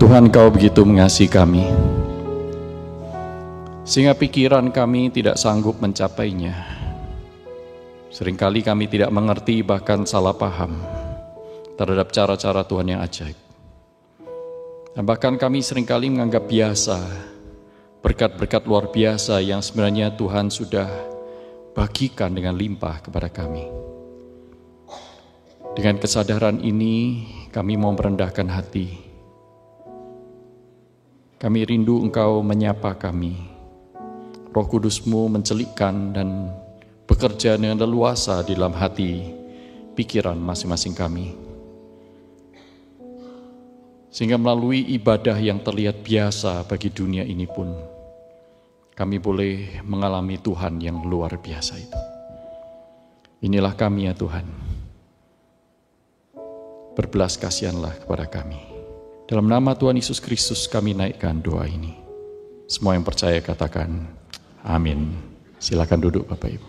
Tuhan, Kau begitu mengasihi kami, sehingga pikiran kami tidak sanggup mencapainya. Seringkali kami tidak mengerti, bahkan salah paham terhadap cara-cara Tuhan yang ajaib. Dan bahkan kami seringkali menganggap biasa berkat-berkat luar biasa yang sebenarnya Tuhan sudah bagikan dengan limpah kepada kami. Dengan kesadaran ini, kami mau merendahkan hati. Kami rindu Engkau menyapa kami. Roh Kudus-Mu mencelikkan dan bekerja dengan leluasa di dalam hati, pikiran masing-masing kami. Sehingga melalui ibadah yang terlihat biasa bagi dunia ini pun, kami boleh mengalami Tuhan yang luar biasa itu. Inilah kami ya Tuhan. Berbelas kasihanlah kepada kami. Dalam nama Tuhan Yesus Kristus kami naikkan doa ini. Semua yang percaya katakan amin. Silakan duduk Bapak Ibu.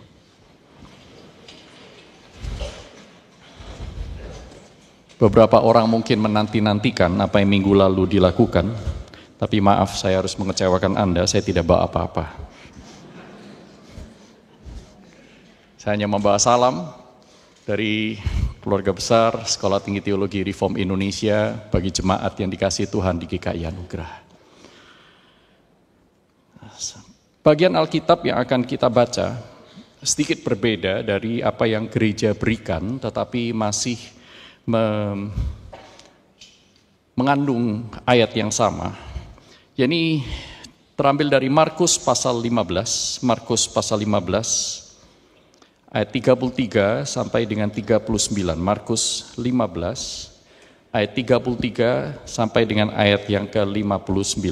Beberapa orang mungkin menanti-nantikan apa yang minggu lalu dilakukan, tapi maaf saya harus mengecewakan Anda, saya tidak bawa apa-apa. Saya hanya membawa salam dari keluarga besar Sekolah Tinggi Teologi Reform Indonesia bagi jemaat yang dikasihi Tuhan di GKI Anugerah. Bagian Alkitab yang akan kita baca sedikit berbeda dari apa yang gereja berikan, tetapi masih mengandung ayat yang sama. Jadi terambil dari Markus pasal 15, ayat 33 sampai dengan 39, Markus 15, ayat 33 sampai dengan ayat yang ke-59.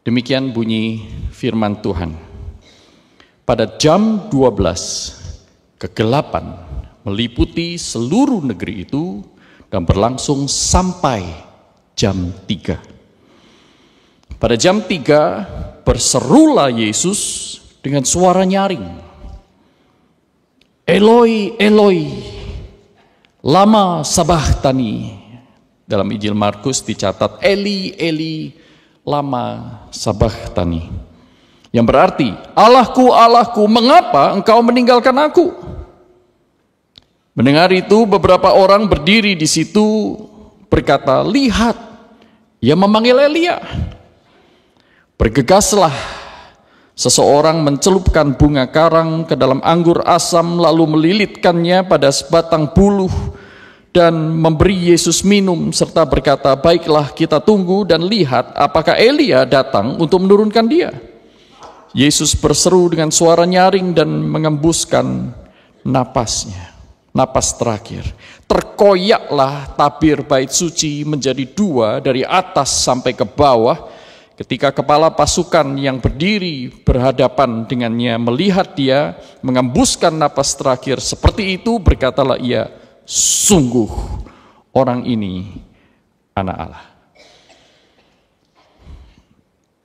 Demikian bunyi firman Tuhan. Pada jam 12, kegelapan meliputi seluruh negeri itu dan berlangsung sampai jam 3. Pada jam 3, berserulah Yesus dengan suara nyaring. Eloi, Eloi, lama sabachthani. Dalam Injil Markus dicatat Eli, Eli, lama sabachthani. Yang berarti, Allahku, Allahku, mengapa engkau meninggalkan aku? Mendengar itu, beberapa orang berdiri di situ berkata, lihat, ia memanggil Elia. Bergegaslah seseorang mencelupkan bunga karang ke dalam anggur asam, lalu melilitkannya pada sebatang buluh dan memberi Yesus minum, serta berkata, baiklah kita tunggu dan lihat apakah Elia datang untuk menurunkan dia. Yesus berseru dengan suara nyaring dan mengembuskan napasnya, napas terakhir. Terkoyaklah tabir bait suci menjadi dua dari atas sampai ke bawah. Ketika kepala pasukan yang berdiri berhadapan dengannya melihat dia mengembuskan napas terakhir seperti itu, berkatalah ia, sungguh orang ini anak Allah.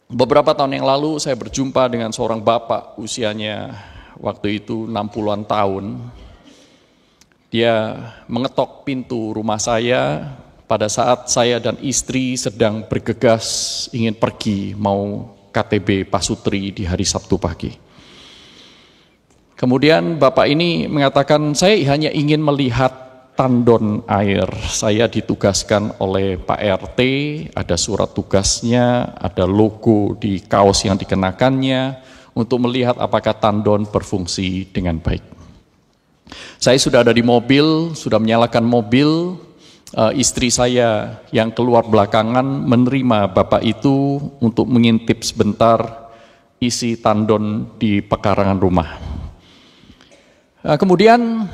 Beberapa tahun yang lalu saya berjumpa dengan seorang bapak, usianya waktu itu 60-an tahun. Dia mengetok pintu rumah saya pada saat saya dan istri sedang bergegas ingin pergi mau KTB Pasutri di hari Sabtu pagi. Kemudian bapak ini mengatakan, saya hanya ingin melihat tandon air. Saya ditugaskan oleh Pak RT, ada surat tugasnya, ada logo di kaos yang dikenakannya, untuk melihat apakah tandon berfungsi dengan baik. Saya sudah ada di mobil, sudah menyalakan mobil, istri saya yang keluar belakangan menerima bapak itu untuk mengintip sebentar isi tandon di pekarangan rumah. Kemudian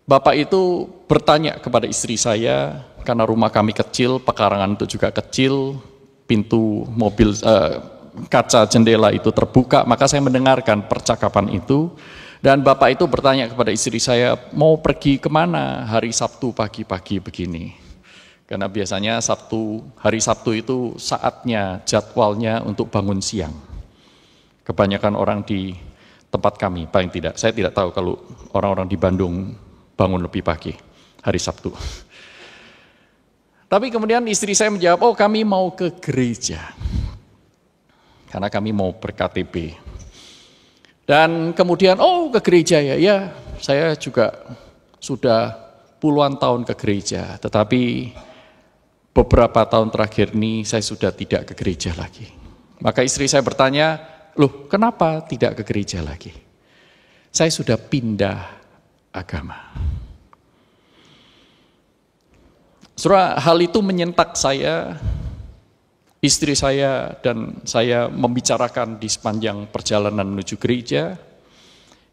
bapak itu bertanya kepada istri saya, karena rumah kami kecil, pekarangan itu juga kecil, pintu mobil, kaca jendela itu terbuka, maka saya mendengarkan percakapan itu. Dan bapak itu bertanya kepada istri saya, mau pergi kemana hari Sabtu pagi-pagi begini? Karena biasanya hari Sabtu itu saatnya, jadwalnya untuk bangun siang. Kebanyakan orang di tempat kami, paling tidak, saya tidak tahu kalau orang-orang di Bandung bangun lebih pagi hari Sabtu. Tapi kemudian istri saya menjawab, oh kami mau ke gereja. Karena kami mau ber-KTP. Dan kemudian, oh ke gereja ya, ya saya juga sudah puluhan tahun ke gereja. Tetapi beberapa tahun terakhir ini saya sudah tidak ke gereja lagi. Maka istri saya bertanya, loh kenapa tidak ke gereja lagi? Saya sudah pindah agama. Saudara, hal itu menyentak saya, istri saya, dan saya membicarakan di sepanjang perjalanan menuju gereja.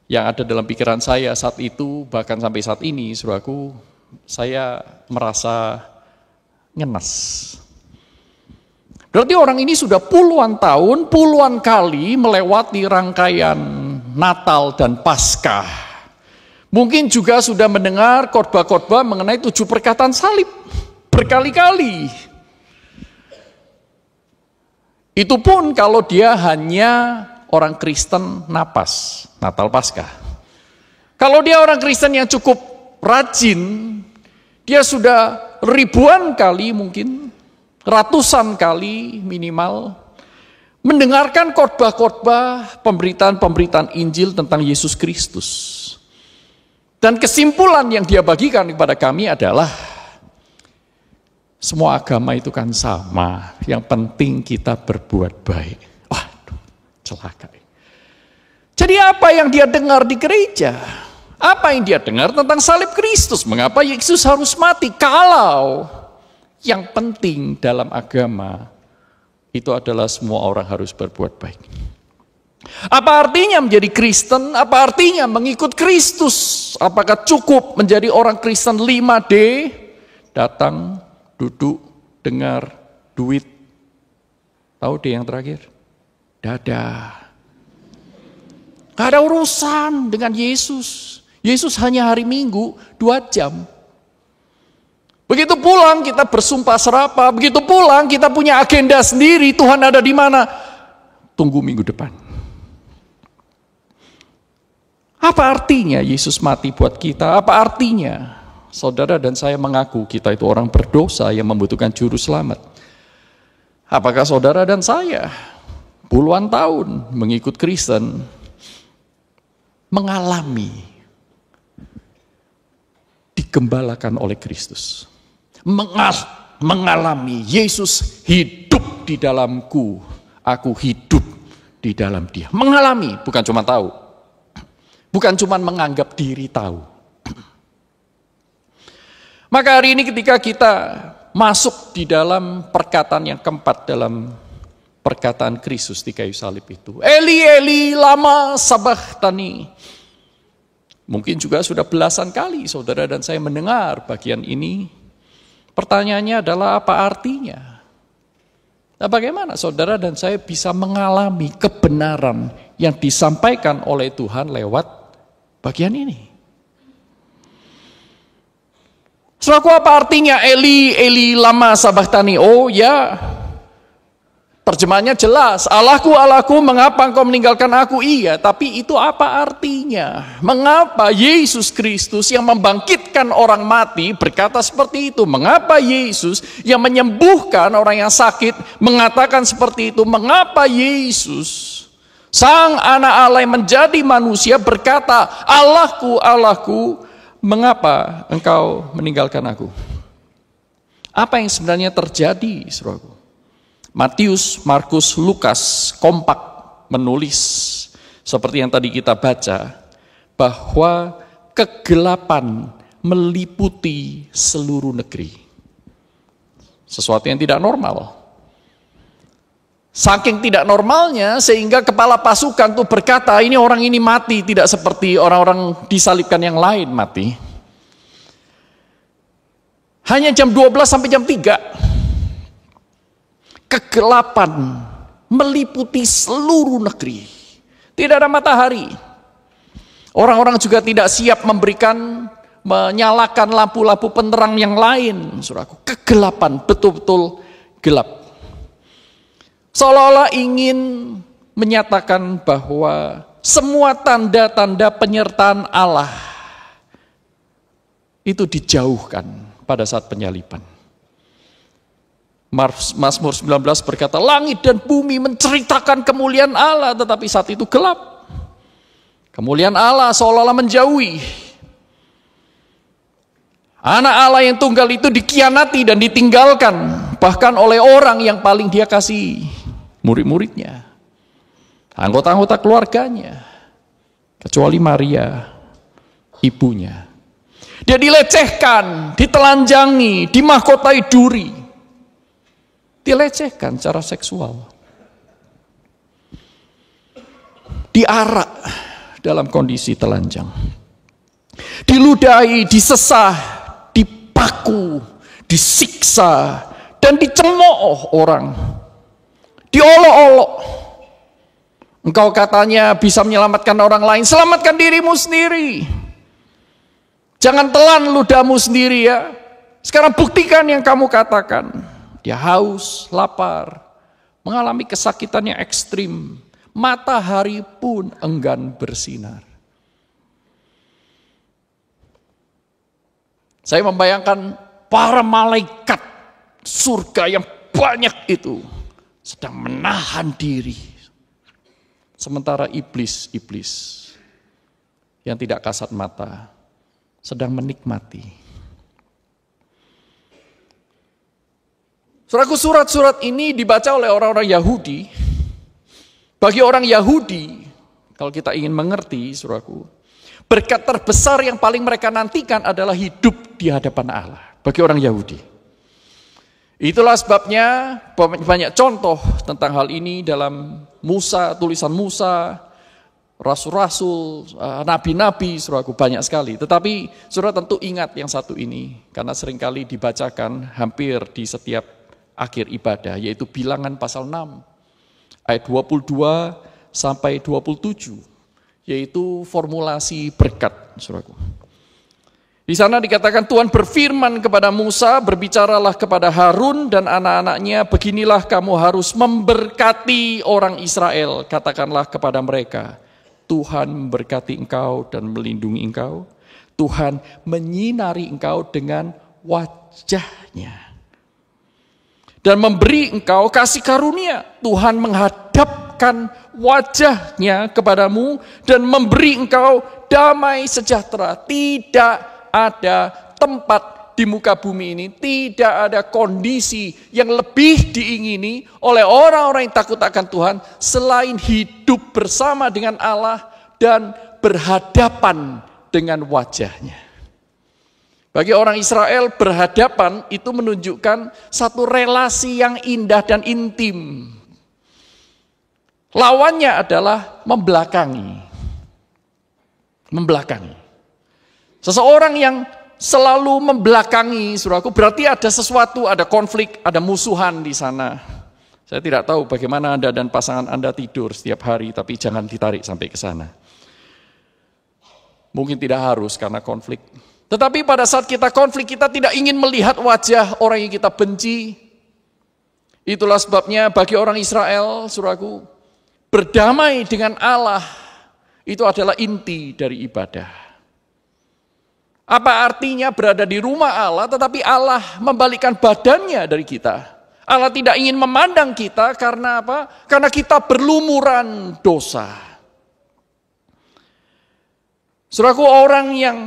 Yang ada dalam pikiran saya saat itu, bahkan sampai saat ini, saudaraku, saya merasa ngenes. Berarti orang ini sudah puluhan tahun, puluhan kali melewati rangkaian Natal dan Paskah. Mungkin juga sudah mendengar khotbah-khotbah mengenai 7 perkataan salib berkali-kali. Itu pun kalau dia hanya orang Kristen napas, Natal Paskah. Kalau dia orang Kristen yang cukup rajin, dia sudah ribuan kali mungkin, ratusan kali minimal, mendengarkan khotbah-khotbah, pemberitaan-pemberitaan Injil tentang Yesus Kristus. Dan kesimpulan yang dia bagikan kepada kami adalah, semua agama itu kan sama, yang penting kita berbuat baik. Waduh, celaka. Jadi apa yang dia dengar di gereja? Apa yang dia dengar tentang salib Kristus? Mengapa Yesus harus mati? Kalau yang penting dalam agama itu adalah semua orang harus berbuat baik. Apa artinya menjadi Kristen? Apa artinya mengikut Kristus? Apakah cukup menjadi orang Kristen 5D? Datang, duduk, dengar, duit. Tahu deh yang terakhir? Dadah. Gak ada urusan dengan Yesus. Yesus hanya hari Minggu 2 jam. Begitu pulang kita bersumpah serapah. Begitu pulang kita punya agenda sendiri. Tuhan ada di mana? Tunggu minggu depan. Apa artinya Yesus mati buat kita? Apa artinya saudara dan saya mengaku kita itu orang berdosa yang membutuhkan juru selamat? Apakah saudara dan saya puluhan tahun mengikut Kristen mengalami digembalakan oleh Kristus? Mengalami Yesus hidup di dalamku, aku hidup di dalam dia. Mengalami, bukan cuma tahu. Bukan cuma menganggap diri tahu. Maka hari ini ketika kita masuk di dalam perkataan yang keempat dalam perkataan Kristus di kayu salib itu. Eli, Eli, lama sabachthani. Mungkin juga sudah belasan kali saudara dan saya mendengar bagian ini. Pertanyaannya adalah apa artinya? Nah, bagaimana saudara dan saya bisa mengalami kebenaran yang disampaikan oleh Tuhan lewat bagian ini? Saudaraku, apa artinya Eli, Eli, lama sabachthani? Oh ya, terjemahannya jelas. Allahku, Allahku, mengapa engkau meninggalkan aku? Iya, tapi itu apa artinya? Mengapa Yesus Kristus yang membangkitkan orang mati berkata seperti itu? Mengapa Yesus yang menyembuhkan orang yang sakit mengatakan seperti itu? Mengapa Yesus, Sang Anak Allah yang menjadi manusia berkata, Allahku, Allahku, mengapa engkau meninggalkan aku? Apa yang sebenarnya terjadi, saudaraku? Matius, Markus, Lukas kompak menulis seperti yang tadi kita baca, bahwa kegelapan meliputi seluruh negeri. Sesuatu yang tidak normal. Saking tidak normalnya sehingga kepala pasukan tuh berkata, ini orang ini mati tidak seperti orang-orang disalibkan yang lain mati. Hanya jam 12 sampai jam 3. Kegelapan meliputi seluruh negeri. Tidak ada matahari. Orang-orang juga tidak siap menyalakan lampu-lampu penerang yang lain. Saudaraku, kegelapan betul-betul gelap. Seolah-olah ingin menyatakan bahwa semua tanda-tanda penyertaan Allah itu dijauhkan pada saat penyaliban. Mazmur 19 berkata, langit dan bumi menceritakan kemuliaan Allah, tetapi saat itu gelap. Kemuliaan Allah seolah-olah menjauhi. Anak Allah yang tunggal itu dikhianati dan ditinggalkan, bahkan oleh orang yang paling dia kasih, murid-muridnya, anggota-anggota keluarganya, kecuali Maria, ibunya. Dia dilecehkan, ditelanjangi, dimahkotai duri, dilecehkan secara seksual, diarak dalam kondisi telanjang, diludahi, disesah, dipaku, disiksa, dan dicemooh orang, diolok-olok. Engkau katanya bisa menyelamatkan orang lain, selamatkan dirimu sendiri. Jangan telan ludahmu sendiri ya. Sekarang buktikan yang kamu katakan. Dia haus, lapar, mengalami kesakitan yang ekstrim. Matahari pun enggan bersinar. Saya membayangkan para malaikat surga yang banyak itu sedang menahan diri. Sementara iblis yang tidak kasat mata sedang menikmati. Saudaraku, surat-surat ini dibaca oleh orang-orang Yahudi. Bagi orang Yahudi, kalau kita ingin mengerti, saudaraku, berkat terbesar yang paling mereka nantikan adalah hidup di hadapan Allah. Bagi orang Yahudi. Itulah sebabnya banyak contoh tentang hal ini dalam Musa, tulisan Musa, rasul-rasul, nabi-nabi, saudaraku, banyak sekali. Tetapi saudara tentu ingat yang satu ini, karena seringkali dibacakan hampir di setiap akhir ibadah, yaitu Bilangan pasal 6, ayat 22 sampai 27, yaitu formulasi berkat, saudaraku. Di sana dikatakan Tuhan berfirman kepada Musa, berbicaralah kepada Harun dan anak-anaknya, beginilah kamu harus memberkati orang Israel. Katakanlah kepada mereka, Tuhan memberkati engkau dan melindungi engkau. Tuhan menyinari engkau dengan wajahnya. Dan memberi engkau kasih karunia. Tuhan menghadapkan wajahnya kepadamu dan memberi engkau damai sejahtera. Tidak ada tempat di muka bumi ini, tidak ada kondisi yang lebih diingini oleh orang-orang yang takut akan Tuhan selain hidup bersama dengan Allah dan berhadapan dengan wajahnya. Bagi orang Israel, berhadapan itu menunjukkan satu relasi yang indah dan intim. Lawannya adalah membelakangi. Seseorang yang selalu membelakangi, saudaraku, berarti ada sesuatu, ada konflik, ada musuhan di sana. Saya tidak tahu bagaimana Anda dan pasangan Anda tidur setiap hari, tapi jangan ditarik sampai ke sana. Mungkin tidak harus karena konflik. Tetapi pada saat kita konflik, kita tidak ingin melihat wajah orang yang kita benci. Itulah sebabnya bagi orang Israel, saudaraku, berdamai dengan Allah itu adalah inti dari ibadah. Apa artinya berada di rumah Allah, tetapi Allah membalikkan badannya dari kita. Allah tidak ingin memandang kita karena apa? Karena kita berlumuran dosa. Saudaraku, orang yang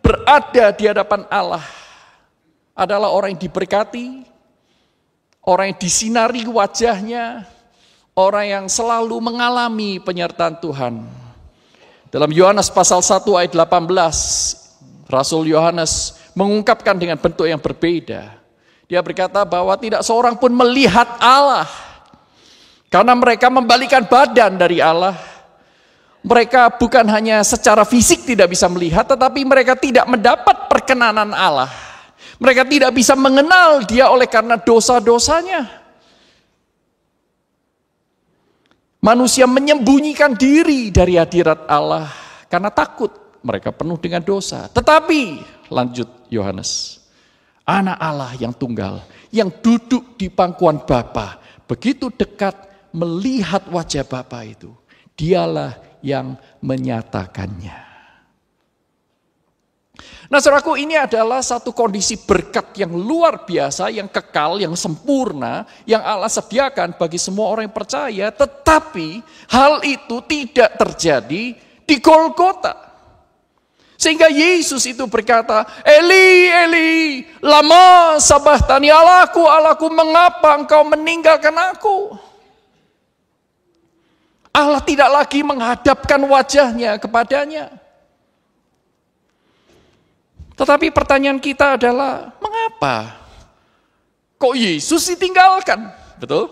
berada di hadapan Allah adalah orang yang diberkati, orang yang disinari wajahnya, orang yang selalu mengalami penyertaan Tuhan. Dalam Yohanes pasal 1 ayat 18, Rasul Yohanes mengungkapkan dengan bentuk yang berbeda. Dia berkata bahwa tidak seorang pun melihat Allah. Karena mereka membalikan badan dari Allah. Mereka bukan hanya secara fisik tidak bisa melihat, tetapi mereka tidak mendapat perkenanan Allah. Mereka tidak bisa mengenal Dia oleh karena dosa-dosanya. Manusia menyembunyikan diri dari hadirat Allah karena takut. Mereka penuh dengan dosa. Tetapi, lanjut Yohanes, anak Allah yang tunggal, yang duduk di pangkuan Bapa, begitu dekat melihat wajah Bapa itu, dialah yang menyatakannya. Nah, saudaraku, ini adalah satu kondisi berkat yang luar biasa, yang kekal, yang sempurna, yang Allah sediakan bagi semua orang yang percaya. Tetapi hal itu tidak terjadi di Golgota. Sehingga Yesus itu berkata, Eli, Eli, lama sabachthani, Allahku, Allahku, mengapa engkau meninggalkan aku? Allah tidak lagi menghadapkan wajahnya kepadanya. Tetapi pertanyaan kita adalah, mengapa kok Yesus ditinggalkan? Betul?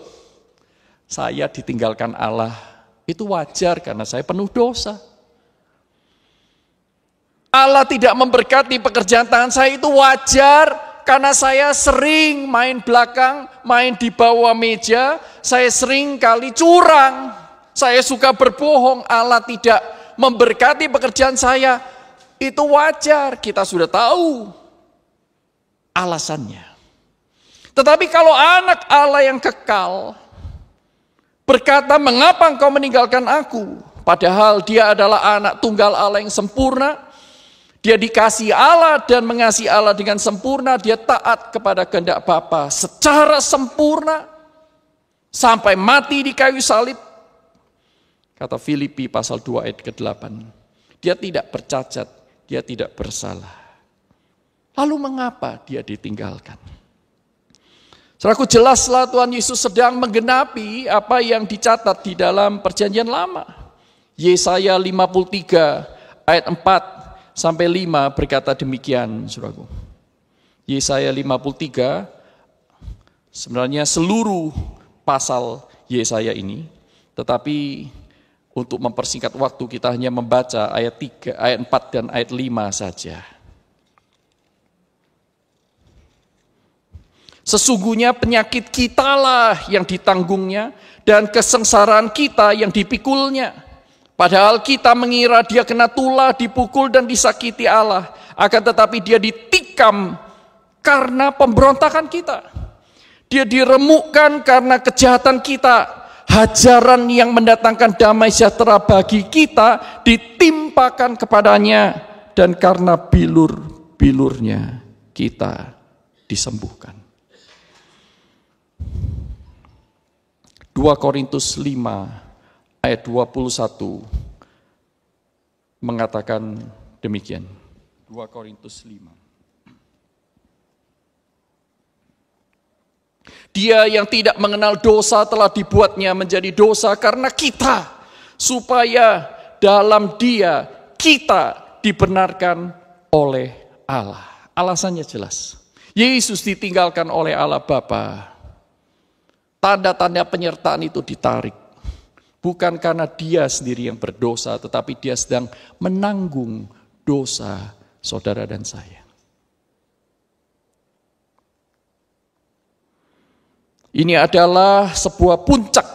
Saya ditinggalkan Allah, itu wajar karena saya penuh dosa. Allah tidak memberkati pekerjaan tangan saya, itu wajar karena saya sering main belakang, main di bawah meja, saya sering kali curang, saya suka berbohong. Allah tidak memberkati pekerjaan saya, itu wajar, kita sudah tahu alasannya. Tetapi kalau anak Allah yang kekal berkata, mengapa engkau meninggalkan aku? Padahal dia adalah anak tunggal Allah yang sempurna. Dia dikasihi Allah dan mengasihi Allah dengan sempurna. Dia taat kepada kehendak Bapa secara sempurna sampai mati di kayu salib. Kata Filipi pasal 2 ayat ke-8. Dia tidak bercacat, dia tidak bersalah. Lalu mengapa dia ditinggalkan? Saudaraku, jelaslah Tuhan Yesus sedang menggenapi apa yang dicatat di dalam Perjanjian Lama. Yesaya 53 ayat 4 sampai 5 berkata demikian, saudaraku. Yesaya 53, sebenarnya seluruh pasal Yesaya ini, tetapi untuk mempersingkat waktu kita hanya membaca ayat 3, ayat 4 dan ayat 5 saja. Sesungguhnya penyakit kitalah yang ditanggungnya dan kesengsaraan kita yang dipikulnya. Padahal kita mengira dia kena tulah, dipukul dan disakiti Allah. Akan tetapi dia ditikam karena pemberontakan kita. Dia diremukkan karena kejahatan kita. Hajaran yang mendatangkan damai sejahtera bagi kita ditimpakan kepadanya. Dan karena bilur-bilurnya kita disembuhkan. 2 Korintus 5 ayat 21 mengatakan demikian. 2 Korintus 5. Dia yang tidak mengenal dosa telah dibuatnya menjadi dosa karena kita, supaya dalam dia kita dibenarkan oleh Allah. Alasannya jelas. Yesus ditinggalkan oleh Allah Bapa. Tanda-tanda penyertaan itu ditarik. Bukan karena dia sendiri yang berdosa, tetapi dia sedang menanggung dosa saudara dan saya. Ini adalah sebuah puncak.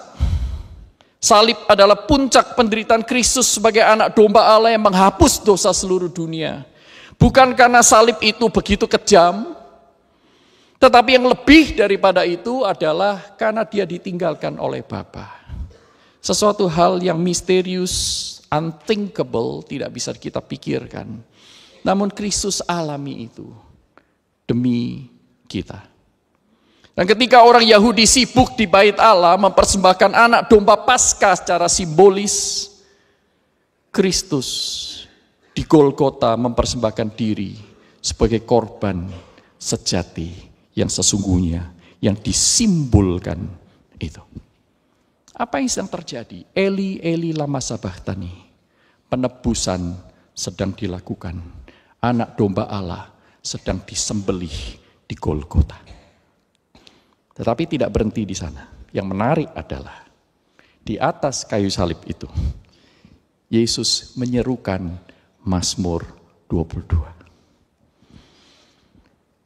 Salib adalah puncak penderitaan Kristus sebagai anak domba Allah yang menghapus dosa seluruh dunia. Bukan karena salib itu begitu kejam, tetapi yang lebih daripada itu adalah karena dia ditinggalkan oleh Bapa. Sesuatu hal yang misterius, unthinkable, tidak bisa kita pikirkan. Namun Kristus alami itu demi kita. Dan ketika orang Yahudi sibuk di bait Allah mempersembahkan anak domba Paskah secara simbolis, Kristus di Golgota mempersembahkan diri sebagai korban sejati yang sesungguhnya, yang disimbolkan itu. Apa yang sedang terjadi? Eli, Eli, lama sabachthani. Penebusan sedang dilakukan. Anak domba Allah sedang disembelih di Golgota. Tetapi tidak berhenti di sana. Yang menarik adalah di atas kayu salib itu, Yesus menyerukan Mazmur 22.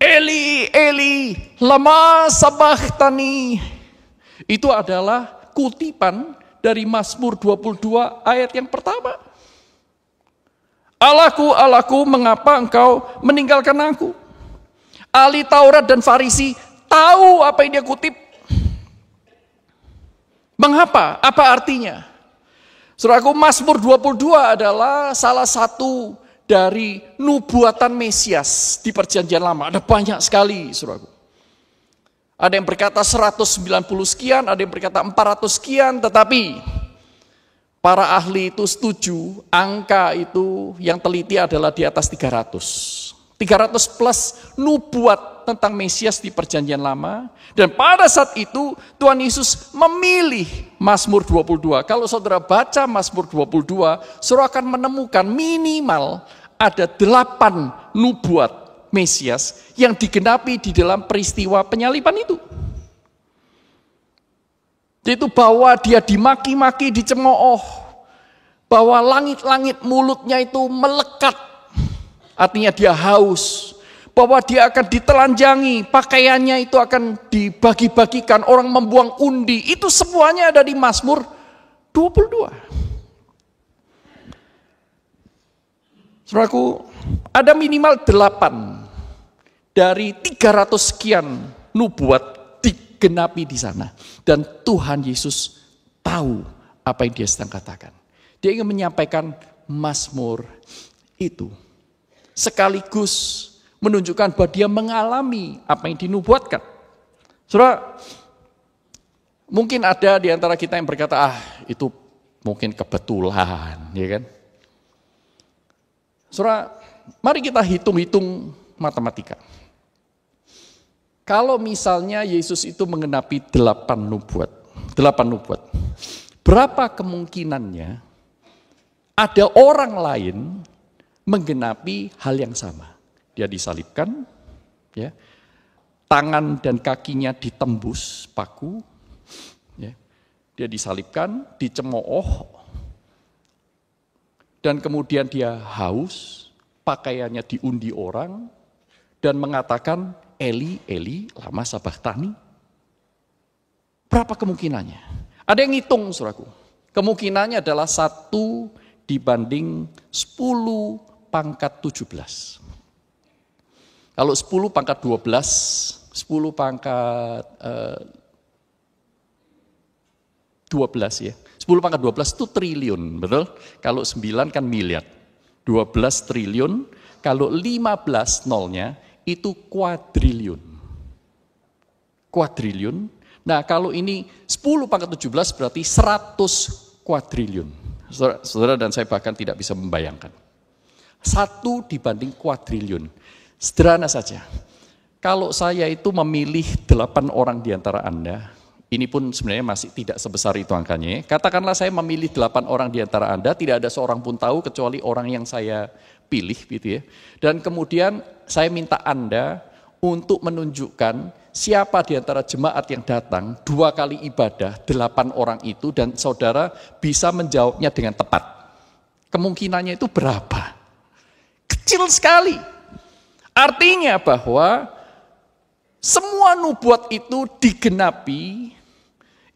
Eli, Eli, lama sabachthani. Itu adalah kutipan dari Mazmur 22 ayat yang pertama. Allahku, Allahku, mengapa engkau meninggalkan aku? Ahli Taurat dan Farisi tahu apa yang dia kutip. Mengapa? Apa artinya? Saudaraku, Mazmur 22 adalah salah satu dari nubuatan Mesias di Perjanjian Lama. Ada banyak sekali, saudaraku. Ada yang berkata 190 sekian, ada yang berkata 400 sekian, tetapi para ahli itu setuju, angka itu yang teliti adalah di atas 300. 300 plus nubuat tentang Mesias di Perjanjian Lama. Dan pada saat itu Tuhan Yesus memilih Mazmur 22. Kalau saudara baca Mazmur 22, saudara akan menemukan minimal ada 8 nubuat Mesias yang digenapi di dalam peristiwa penyaliban itu. Yaitu bahwa dia dimaki-maki, dicemooh, bahwa langit-langit mulutnya itu melekat, artinya dia haus, bahwa dia akan ditelanjangi, pakaiannya itu akan dibagi-bagikan, orang membuang undi, itu semuanya ada di Mazmur 22. Saudaraku, ada minimal 8 dari 300 sekian nubuat digenapi di sana. Dan Tuhan Yesus tahu apa yang dia sedang katakan. Dia ingin menyampaikan Mazmur itu. Sekaligus menunjukkan bahwa dia mengalami apa yang dinubuatkan. Saudara, mungkin ada di antara kita yang berkata, itu mungkin kebetulan, ya kan? Saudara, mari kita hitung-hitung matematika. Kalau misalnya Yesus itu menggenapi 8 nubuat, berapa kemungkinannya ada orang lain menggenapi hal yang sama? Dia disalibkan, ya, tangan dan kakinya ditembus paku, ya, dia disalibkan, dicemooh, dan kemudian dia haus, pakaiannya diundi orang, dan mengatakan, Eli, Eli, lama sabachthani. Berapa kemungkinannya? Ada yang ngitung, saudaraku. Kemungkinannya adalah 1 dibanding 10 pangkat 17. Kalau 10 pangkat 12, 10 pangkat 12 ya. 10 pangkat 12 itu triliun, betul? Kalau 9 kan miliar. 12 triliun, kalau 15 nolnya itu kuadriliun. Kuadriliun. Nah, kalau ini 10 pangkat 17 berarti 100 kuadriliun. Saudara dan saya bahkan tidak bisa membayangkan. 1 dibanding kuadriliun. Sederhana saja. Kalau saya itu memilih 8 orang di antara Anda, ini pun sebenarnya masih tidak sebesar itu angkanya. Katakanlah saya memilih 8 orang di antara Anda, tidak ada seorang pun tahu kecuali orang yang saya pilih gitu ya. Dan kemudian saya minta Anda untuk menunjukkan siapa di antara jemaat yang datang 2 kali ibadah, 8 orang itu, dan saudara bisa menjawabnya dengan tepat. Kemungkinannya itu berapa? Kecil sekali. Artinya bahwa semua nubuat itu digenapi,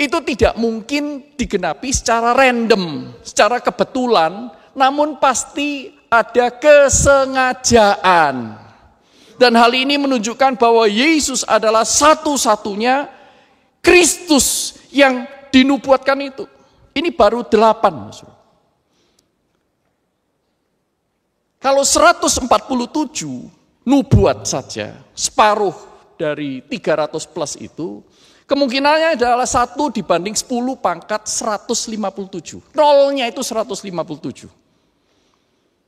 itu tidak mungkin digenapi secara random, secara kebetulan, namun pasti ada kesengajaan. Dan hal ini menunjukkan bahwa Yesus adalah satu-satunya Kristus yang dinubuatkan itu. Ini baru 8. Kalau 147 nubuat saja, separuh dari 300 plus itu, kemungkinannya adalah 1 dibanding 10 pangkat 157. Nolnya itu 157.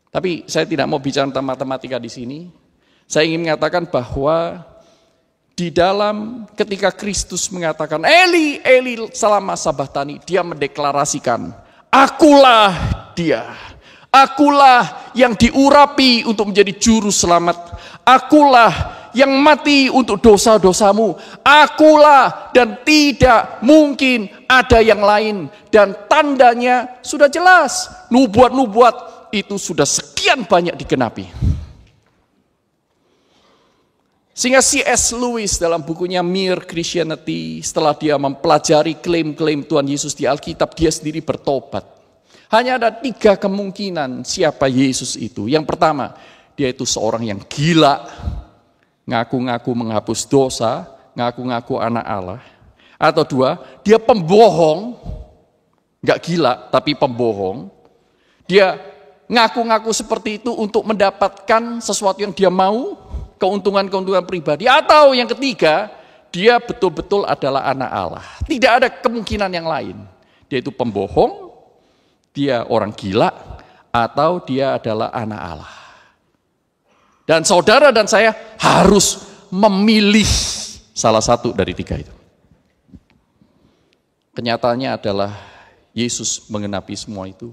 Tapi saya tidak mau bicara tentang matematika di sini. Saya ingin mengatakan bahwa di dalam ketika Kristus mengatakan, Eli, Eli, lama sabachthani, dia mendeklarasikan, akulah dia. Akulah yang diurapi untuk menjadi juru selamat. Akulah yang mati untuk dosa-dosamu. Akulah dan tidak mungkin ada yang lain. Dan tandanya sudah jelas. Nubuat-nubuat itu sudah sekian banyak digenapi. Sehingga C.S. Lewis dalam bukunya Mere Christianity, setelah dia mempelajari klaim-klaim Tuhan Yesus di Alkitab, dia sendiri bertobat. Hanya ada 3 kemungkinan siapa Yesus itu. Yang pertama, dia itu seorang yang gila, ngaku-ngaku menghapus dosa, ngaku-ngaku anak Allah. Atau 2, dia pembohong, gak gila tapi pembohong. Dia ngaku-ngaku seperti itu untuk mendapatkan sesuatu yang dia mau, keuntungan-keuntungan pribadi. Atau yang ketiga, dia betul-betul adalah anak Allah. Tidak ada kemungkinan yang lain. Dia itu pembohong, dia orang gila, atau dia adalah anak Allah. Dan saudara dan saya harus memilih salah satu dari tiga itu. Kenyataannya adalah Yesus mengenapi semua itu.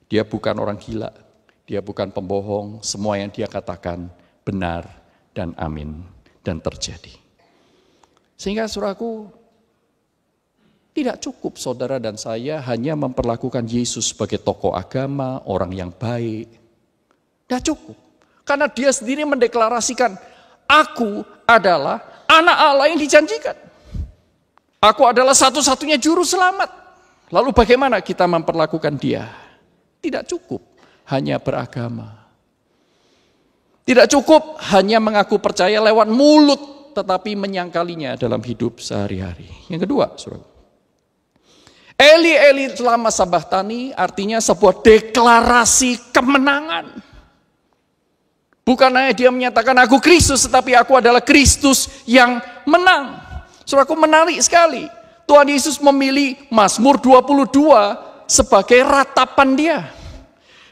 Dia bukan orang gila, dia bukan pembohong, semua yang dia katakan benar dan amin dan terjadi. Sehingga saudaraku, tidak cukup saudara dan saya hanya memperlakukan Yesus sebagai tokoh agama, orang yang baik. Tidak cukup. Karena dia sendiri mendeklarasikan, aku adalah anak Allah yang dijanjikan. Aku adalah satu-satunya juru selamat. Lalu bagaimana kita memperlakukan dia? Tidak cukup hanya beragama. Tidak cukup hanya mengaku percaya lewat mulut, tetapi menyangkalinya dalam hidup sehari-hari. Yang kedua, saudara. Eli Eli lama sabachthani artinya sebuah deklarasi kemenangan. Bukan hanya dia menyatakan aku Kristus, tetapi aku adalah Kristus yang menang. Saudaraku, menarik sekali. Tuhan Yesus memilih Mazmur 22 sebagai ratapan dia.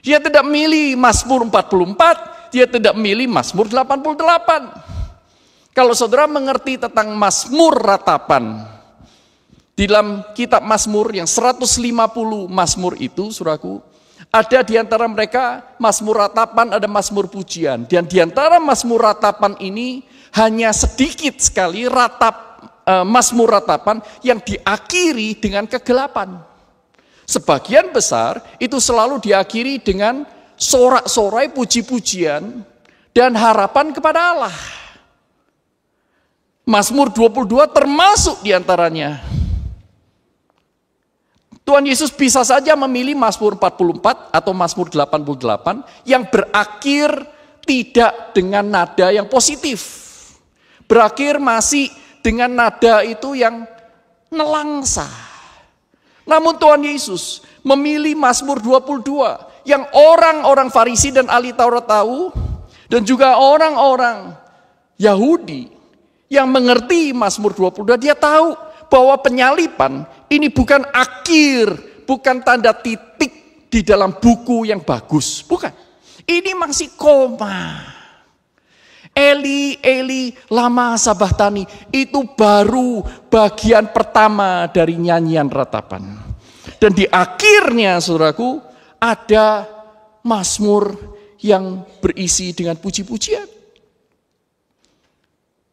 Dia tidak milih Mazmur 44, dia tidak milih Mazmur 88. Kalau saudara mengerti tentang Mazmur ratapan, di dalam kitab Mazmur yang 150 Mazmur itu, saudaraku, ada di antara mereka Mazmur ratapan, ada Mazmur pujian. Dan di antara Mazmur ratapan ini hanya sedikit sekali Mazmur ratapan yang diakhiri dengan kegelapan. Sebagian besar itu selalu diakhiri dengan sorak-sorai puji-pujian dan harapan kepada Allah. Mazmur 22 termasuk diantaranya. Tuhan Yesus bisa saja memilih Mazmur 44 atau Mazmur 88 yang berakhir tidak dengan nada yang positif. Berakhir masih dengan nada itu yang nelangsa. Namun Tuhan Yesus memilih Mazmur 22 yang orang-orang Farisi dan ahli Taurat tahu, dan juga orang-orang Yahudi yang mengerti Mazmur 22, dia tahu bahwa penyalipan ini bukan akhir, bukan tanda titik di dalam buku yang bagus, bukan. Ini masih koma. Eli Eli lama sabachthani itu baru bagian pertama dari nyanyian ratapan. Dan di akhirnya saudaraku ada Mazmur yang berisi dengan puji-pujian.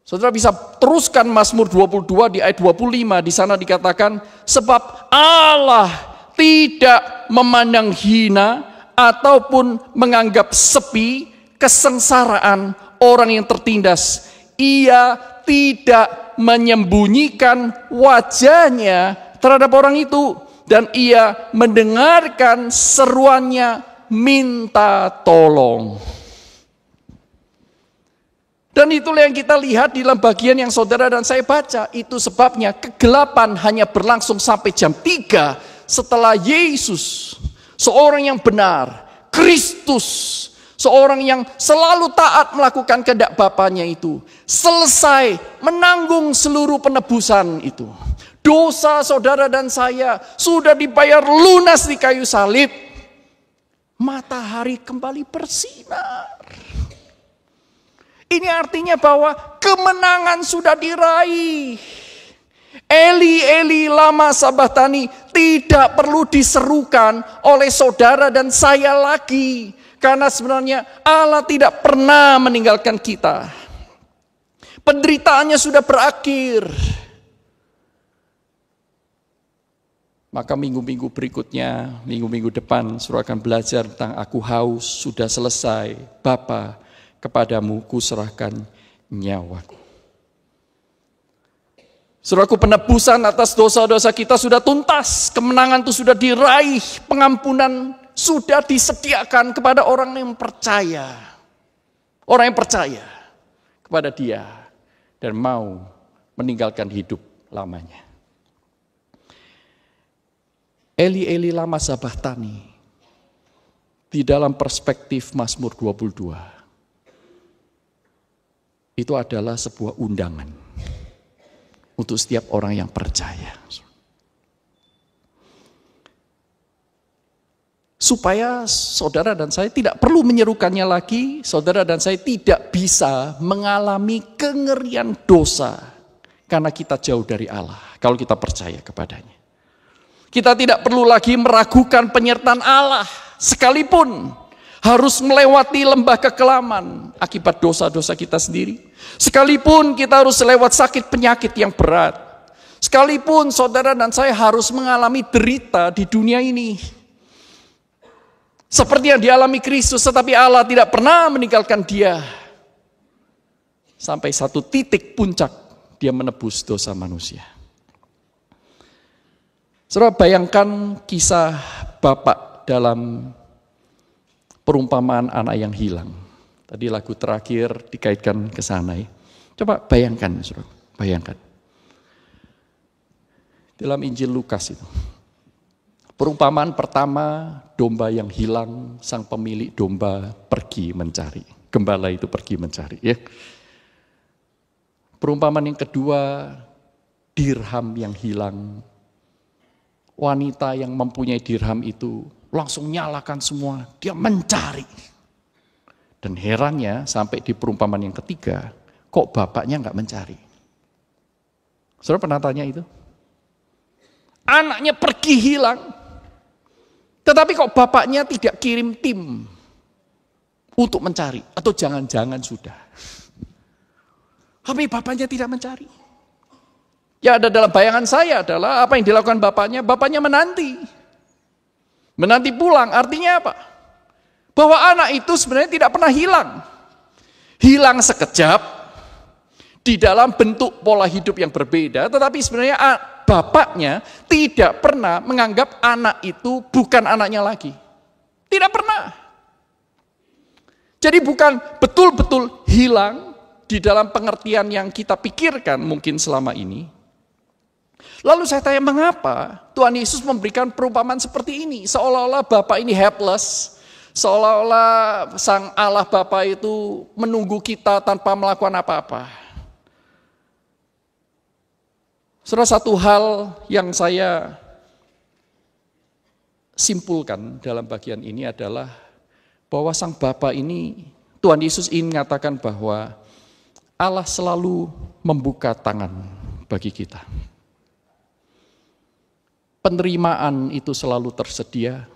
Saudara bisa teruskan Mazmur 22 di ayat 25, di sana dikatakan sebab Allah tidak memandang hina ataupun menganggap sepi kesengsaraan orang yang tertindas. Ia tidak menyembunyikan wajahnya terhadap orang itu, dan ia mendengarkan seruannya minta tolong. Dan itulah yang kita lihat di dalam bagian yang saudara dan saya baca. Itu sebabnya kegelapan hanya berlangsung sampai jam 3 setelah Yesus, seorang yang benar, Kristus, seorang yang selalu taat melakukan kehendak Bapanya itu, selesai menanggung seluruh penebusan itu. Dosa saudara dan saya sudah dibayar lunas di kayu salib. Matahari kembali bersinar. Ini artinya bahwa kemenangan sudah diraih. Eli Eli lama sabachthani tidak perlu diserukan oleh saudara dan saya lagi. Karena sebenarnya Allah tidak pernah meninggalkan kita. Penderitaannya sudah berakhir. Maka minggu-minggu berikutnya, minggu-minggu depan, saudara akan belajar tentang aku haus, sudah selesai, Bapa, kepadamu kuserahkan nyawaku. Saudaraku, penebusan atas dosa-dosa kita sudah tuntas, kemenangan itu sudah diraih, pengampunan sudah disediakan kepada orang yang percaya. Orang yang percaya kepada Dia dan mau meninggalkan hidup lamanya. Eli Eli lama sabachthani di dalam perspektif Mazmur 22, itu adalah sebuah undangan untuk setiap orang yang percaya. Supaya saudara dan saya tidak perlu menyerukannya lagi, saudara dan saya tidak bisa mengalami kengerian dosa karena kita jauh dari Allah, kalau kita percaya kepadanya. Kita tidak perlu lagi meragukan penyertaan Allah, sekalipun harus melewati lembah kekelaman akibat dosa-dosa kita sendiri. Sekalipun kita harus lewat sakit penyakit yang berat. Sekalipun saudara dan saya harus mengalami derita di dunia ini. Seperti yang dialami Kristus, tetapi Allah tidak pernah meninggalkan dia. Sampai satu titik puncak, dia menebus dosa manusia. Saudara, bayangkan kisah Bapak dalam perumpamaan anak yang hilang. Tadi lagu terakhir dikaitkan ke sana. Coba bayangkan, saudara, bayangkan. Dalam Injil Lukas itu. Perumpamaan pertama, domba yang hilang, sang pemilik domba pergi mencari. Gembala itu pergi mencari. Ya. Perumpamaan yang kedua, dirham yang hilang. Wanita yang mempunyai dirham itu langsung nyalakan semua, dia mencari. Dan herannya sampai di perumpamaan yang ketiga, kok bapaknya nggak mencari? Saudara pernah tanya itu? Anaknya pergi hilang. Tetapi kok bapaknya tidak kirim tim untuk mencari? Atau jangan-jangan sudah. Tapi bapaknya tidak mencari. Ya ada dalam bayangan saya adalah apa yang dilakukan bapaknya. Bapaknya menanti. Menanti pulang artinya apa? Bahwa anak itu sebenarnya tidak pernah hilang. Hilang sekejap di dalam bentuk pola hidup yang berbeda. Tetapi sebenarnya bapaknya tidak pernah menganggap anak itu bukan anaknya lagi. Tidak pernah. Jadi bukan betul-betul hilang di dalam pengertian yang kita pikirkan mungkin selama ini. Lalu saya tanya, mengapa Tuhan Yesus memberikan perumpamaan seperti ini? Seolah-olah Bapa ini helpless. Seolah-olah Sang Allah Bapa itu menunggu kita tanpa melakukan apa-apa. Saudara, satu hal yang saya simpulkan dalam bagian ini adalah bahwa Sang Bapa ini, Tuhan Yesus ingin mengatakan bahwa Allah selalu membuka tangan bagi kita. Penerimaan itu selalu tersedia.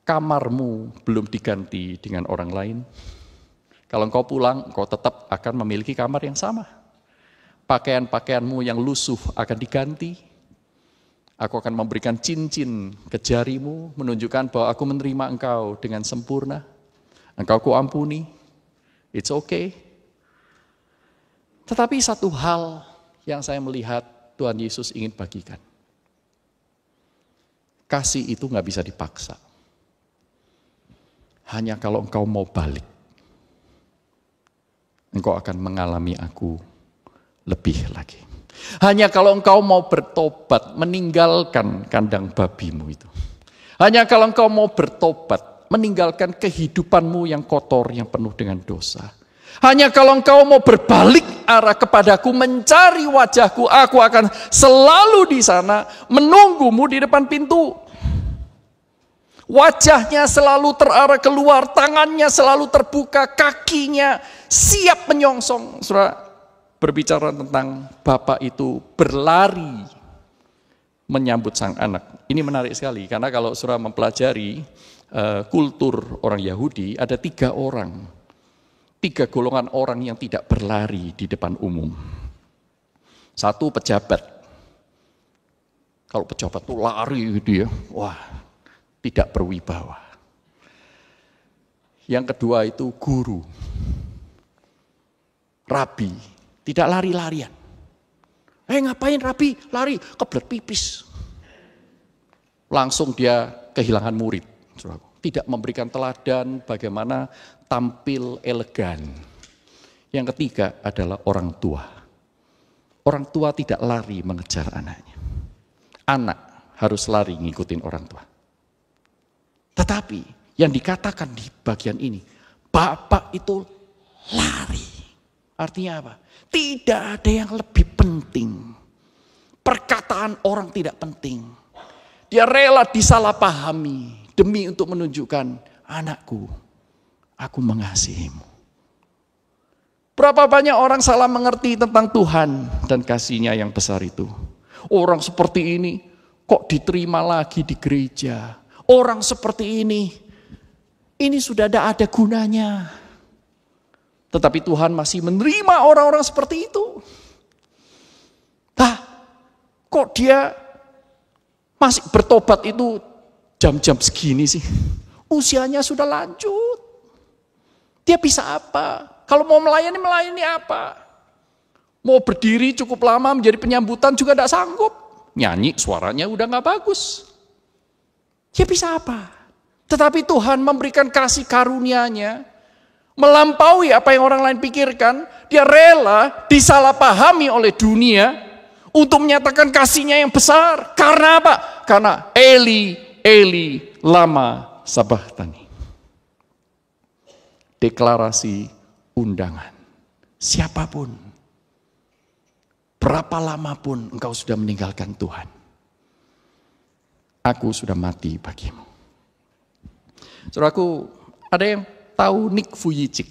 Kamarmu belum diganti dengan orang lain. Kalau engkau pulang, engkau tetap akan memiliki kamar yang sama. Pakaian-pakaianmu yang lusuh akan diganti. Aku akan memberikan cincin ke jarimu, menunjukkan bahwa aku menerima engkau dengan sempurna. Engkau kuampuni. It's okay. Tetapi satu hal yang saya melihat Tuhan Yesus ingin bagikan. Kasih itu gak bisa dipaksa. Hanya kalau engkau mau balik, engkau akan mengalami aku lebih lagi. Hanya kalau engkau mau bertobat, meninggalkan kandang babimu itu. Hanya kalau engkau mau bertobat, meninggalkan kehidupanmu yang kotor, yang penuh dengan dosa. Hanya kalau engkau mau berbalik arah kepadaku, mencari wajahku, aku akan selalu di sana, menunggumu di depan pintu. Wajahnya selalu terarah keluar, tangannya selalu terbuka, kakinya siap menyongsong. Saudara, berbicara tentang Bapa itu berlari menyambut sang anak. Ini menarik sekali, karena kalau saudara mempelajari kultur orang Yahudi, ada 3 orang. 3 golongan orang yang tidak berlari di depan umum. 1, pejabat. Kalau pejabat itu lari gitu ya, wah, tidak berwibawa. Yang kedua itu guru, rabi, tidak lari-larian. Ngapain rabi? Lari, kebelet pipis. Langsung dia kehilangan murid. Tidak memberikan teladan bagaimana tampil elegan. Yang ketiga adalah orang tua. Orang tua tidak lari mengejar anaknya. Anak harus lari ngikutin orang tua. Tetapi yang dikatakan di bagian ini, Bapak itu lari. Artinya apa? Tidak ada yang lebih penting. Perkataan orang tidak penting. Dia rela disalahpahami demi untuk menunjukkan, anakku, aku mengasihimu. Berapa banyak orang salah mengerti tentang Tuhan dan kasih-Nya yang besar itu. Orang seperti ini kok diterima lagi di gereja. Orang seperti ini sudah tidak ada gunanya. Tetapi Tuhan masih menerima orang-orang seperti itu. Kok dia masih bertobat itu jam-jam segini sih? Usianya sudah lanjut. Dia bisa apa? Kalau mau melayani apa? Mau berdiri cukup lama menjadi penyambutan juga tidak sanggup. Nyanyi suaranya udah gak bagus. Dia bisa apa? Tetapi Tuhan memberikan kasih karunia-Nya, melampaui apa yang orang lain pikirkan. Dia rela disalahpahami oleh dunia untuk menyatakan kasih-Nya yang besar. Karena apa? Karena Eli, Eli, lama sabachthani. Deklarasi undangan. Siapapun, berapa lama pun engkau sudah meninggalkan Tuhan, aku sudah mati bagimu. Saudaraku, ada yang tahu Nick Vujicic?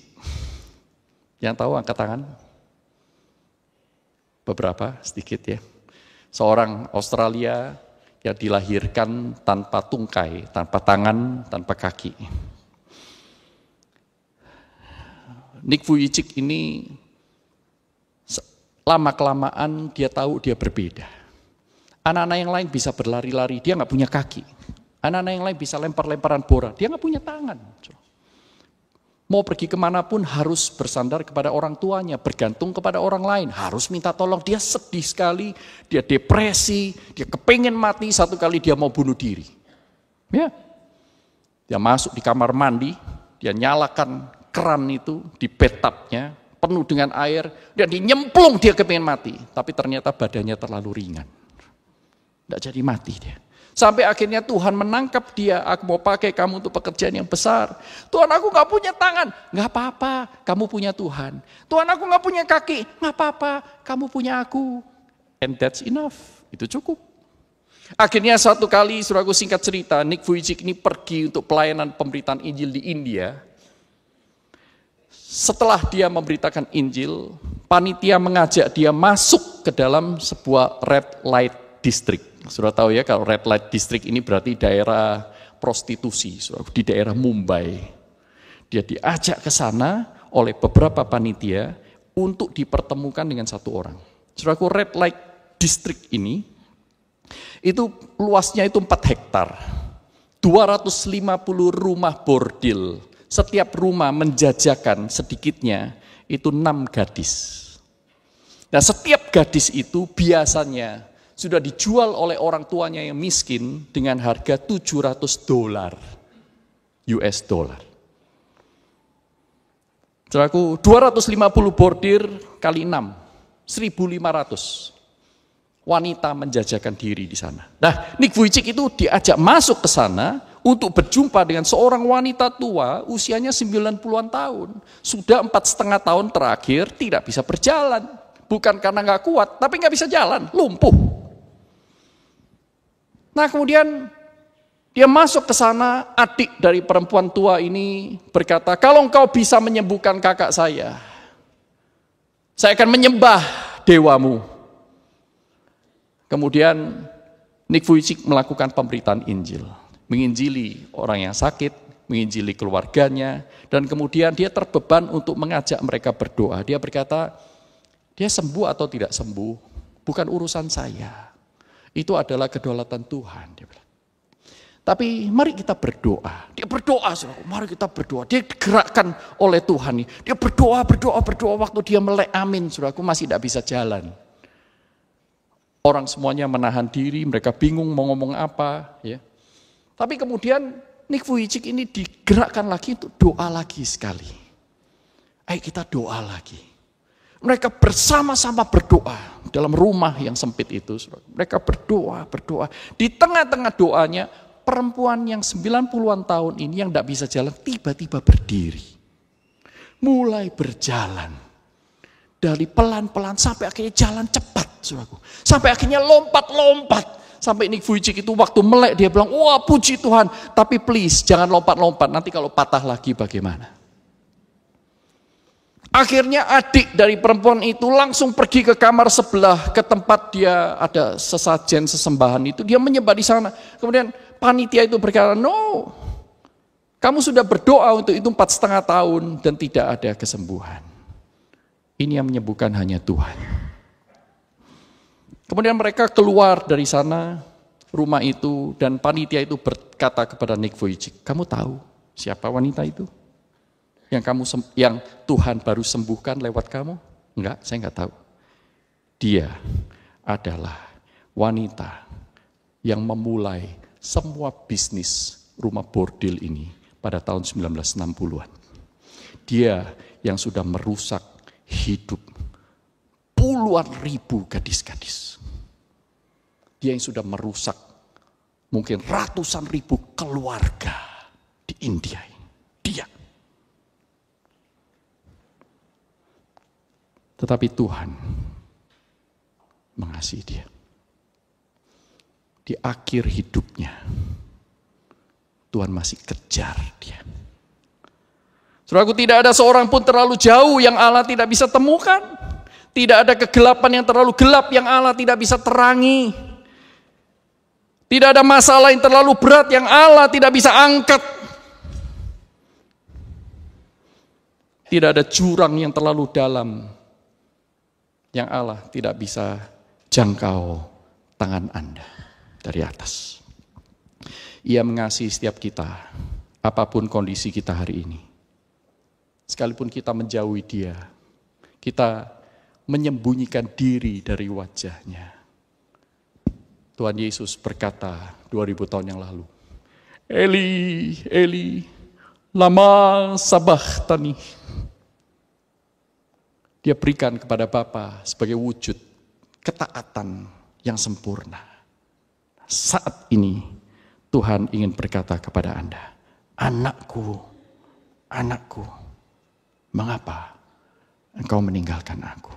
Yang tahu angkat tangan? Beberapa, sedikit ya. Seorang Australia yang dilahirkan tanpa tungkai, tanpa tangan, tanpa kaki. Nick Vujicic ini lama-kelamaan dia tahu dia berbeda. Anak-anak yang lain bisa berlari-lari, dia nggak punya kaki. Anak-anak yang lain bisa lempar-lemparan bola, dia nggak punya tangan. Mau pergi kemanapun harus bersandar kepada orang tuanya, bergantung kepada orang lain, harus minta tolong. Dia sedih sekali, dia depresi, dia kepengen mati, satu kali dia mau bunuh diri. Ya, dia masuk di kamar mandi, dia nyalakan keran itu di bathtubnya, penuh dengan air, dan nyemplung dia kepengen mati. Tapi ternyata badannya terlalu ringan, tidak jadi mati dia. Sampai akhirnya Tuhan menangkap dia, aku mau pakai kamu untuk pekerjaan yang besar. Tuhan, aku gak punya tangan, gak apa-apa, kamu punya Tuhan. Tuhan, aku gak punya kaki, gak apa-apa, kamu punya aku. And that's enough, itu cukup. Akhirnya satu kali, saudaraku, singkat cerita, Nick Vujicic ini pergi untuk pelayanan pemberitaan Injil di India. Setelah dia memberitakan Injil, panitia mengajak dia masuk ke dalam sebuah red light district. Sudah tahu ya, kalau red light district ini berarti daerah prostitusi, di daerah Mumbai. Dia diajak ke sana oleh beberapa panitia untuk dipertemukan dengan satu orang. Saudaraku, red light district ini, itu luasnya itu 4 hektar. 250 rumah bordil. Setiap rumah menjajakan sedikitnya itu 6 gadis. Nah, setiap gadis itu biasanya sudah dijual oleh orang tuanya yang miskin dengan harga $700 US dollar. Saudaraku, 250 bordir kali 6, 1.500 wanita menjajakan diri di sana. Nah, Nick Vujicic itu diajak masuk ke sana untuk berjumpa dengan seorang wanita tua, usianya 90-an tahun. Sudah 4,5 tahun terakhir tidak bisa berjalan. Bukan karena nggak kuat, tapi nggak bisa jalan, lumpuh. Nah, kemudian dia masuk ke sana, adik dari perempuan tua ini berkata, kalau engkau bisa menyembuhkan kakak saya akan menyembah dewamu. Kemudian Nick Vujicic melakukan pemberitaan Injil, menginjili orang yang sakit, menginjili keluarganya, dan kemudian dia terbeban untuk mengajak mereka berdoa. Dia berkata, dia sembuh atau tidak sembuh, bukan urusan saya. Itu adalah kedaulatan Tuhan, dia bilang. Tapi mari kita berdoa. Dia berdoa, mari kita berdoa. Dia digerakkan oleh Tuhan. Dia berdoa. Waktu dia melek amin, saudaraku, masih tidak bisa jalan. Orang semuanya menahan diri, mereka bingung mau ngomong apa. Ya. Tapi kemudian Nick Vujicic ini digerakkan lagi untuk doa lagi sekali. Ayo kita doa lagi. Mereka bersama-sama berdoa dalam rumah yang sempit itu. Mereka berdoa. Di tengah-tengah doanya, perempuan yang 90-an tahun ini yang tidak bisa jalan, tiba-tiba berdiri. Mulai berjalan. Dari pelan-pelan sampai akhirnya jalan cepat, saudaraku. Sampai akhirnya lompat-lompat. Sampai Nick Vujicic itu waktu melek dia bilang, wah puji Tuhan. Tapi please jangan lompat-lompat, nanti kalau patah lagi bagaimana. Akhirnya adik dari perempuan itu langsung pergi ke kamar sebelah, ke tempat dia ada sesajen sesembahan itu, dia menyembah di sana. Kemudian panitia itu berkata, no, kamu sudah berdoa untuk itu 4,5 tahun dan tidak ada kesembuhan. Ini yang menyembuhkan hanya Tuhan. Kemudian mereka keluar dari sana, rumah itu, dan panitia itu berkata kepada Nick Vujicic, kamu tahu siapa wanita itu? Yang Tuhan baru sembuhkan lewat kamu? Enggak, saya enggak tahu. Dia adalah wanita yang memulai semua bisnis rumah bordil ini pada tahun 1960-an. Dia yang sudah merusak hidup puluhan ribu gadis-gadis. Dia yang sudah merusak mungkin ratusan ribu keluarga di India. Dia. Tetapi Tuhan mengasihi dia. Di akhir hidupnya, Tuhan masih kejar dia. Saudaraku, tidak ada seorang pun terlalu jauh yang Allah tidak bisa temukan. Tidak ada kegelapan yang terlalu gelap yang Allah tidak bisa terangi. Tidak ada masalah yang terlalu berat yang Allah tidak bisa angkat. Tidak ada jurang yang terlalu dalam yang Allah tidak bisa jangkau tangan Anda dari atas. Ia mengasihi setiap kita, apapun kondisi kita hari ini. Sekalipun kita menjauhi Dia, kita menyembunyikan diri dari wajahnya. Tuhan Yesus berkata 2000 tahun yang lalu, Eli, Eli, lama sabachthani. Dia berikan kepada Bapa sebagai wujud ketaatan yang sempurna. Saat ini Tuhan ingin berkata kepada Anda, anakku, anakku, mengapa engkau meninggalkan aku?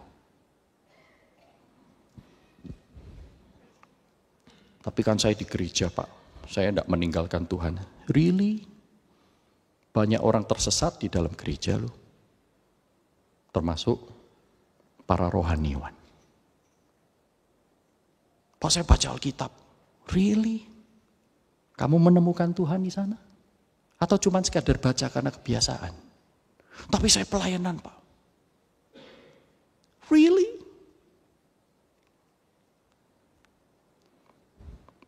Tapi kan saya di gereja, Pak, saya tidak meninggalkan Tuhan. Really? Banyak orang tersesat di dalam gereja loh. Termasuk para rohaniwan. Pas saya baca Alkitab, really? Kamu menemukan Tuhan di sana? Atau cuma sekadar baca karena kebiasaan? Tapi saya pelayanan, Pak. Really?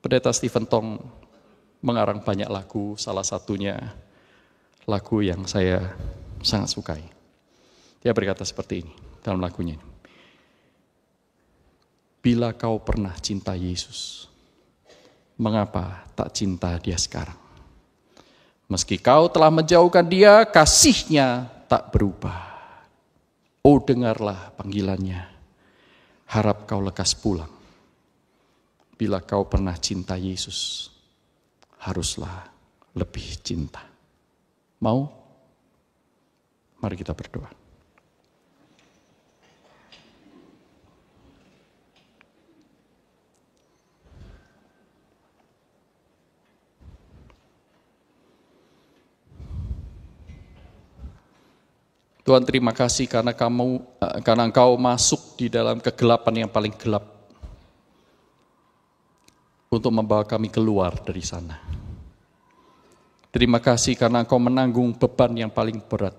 Pendeta Stephen Tong mengarang banyak lagu, salah satunya lagu yang saya sangat sukai. Dia berkata seperti ini dalam lagunya. Bila kau pernah cinta Yesus, mengapa tak cinta Dia sekarang? Meski kau telah menjauhkan Dia, kasih-Nya tak berubah. Oh, dengarlah panggilannya, harap kau lekas pulang. Bila kau pernah cinta Yesus, haruslah lebih cinta. Mau? Mari kita berdoa. Tuhan, terima kasih karena Engkau masuk di dalam kegelapan yang paling gelap untuk membawa kami keluar dari sana. Terima kasih karena Engkau menanggung beban yang paling berat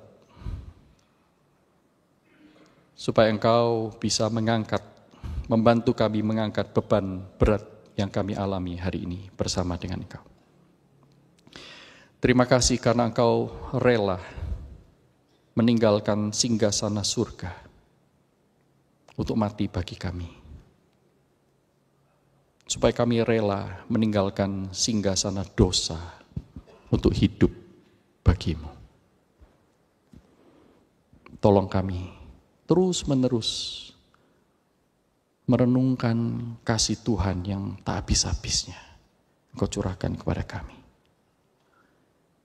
supaya Engkau bisa membantu kami mengangkat beban berat yang kami alami hari ini bersama dengan Engkau. Terima kasih karena Engkau rela meninggalkan singgasana surga untuk mati bagi kami. Supaya kami rela meninggalkan singgasana dosa untuk hidup bagimu. Tolong kami terus-menerus merenungkan kasih Tuhan yang tak habis-habisnya. Engkau curahkan kepada kami.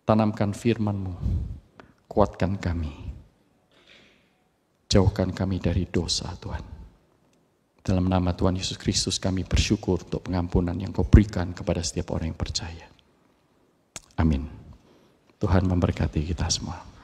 Tanamkan firman-Mu, kuatkan kami, jauhkan kami dari dosa Tuhan. Dalam nama Tuhan Yesus Kristus kami bersyukur untuk pengampunan yang Kau berikan kepada setiap orang yang percaya. Amin. Tuhan memberkati kita semua.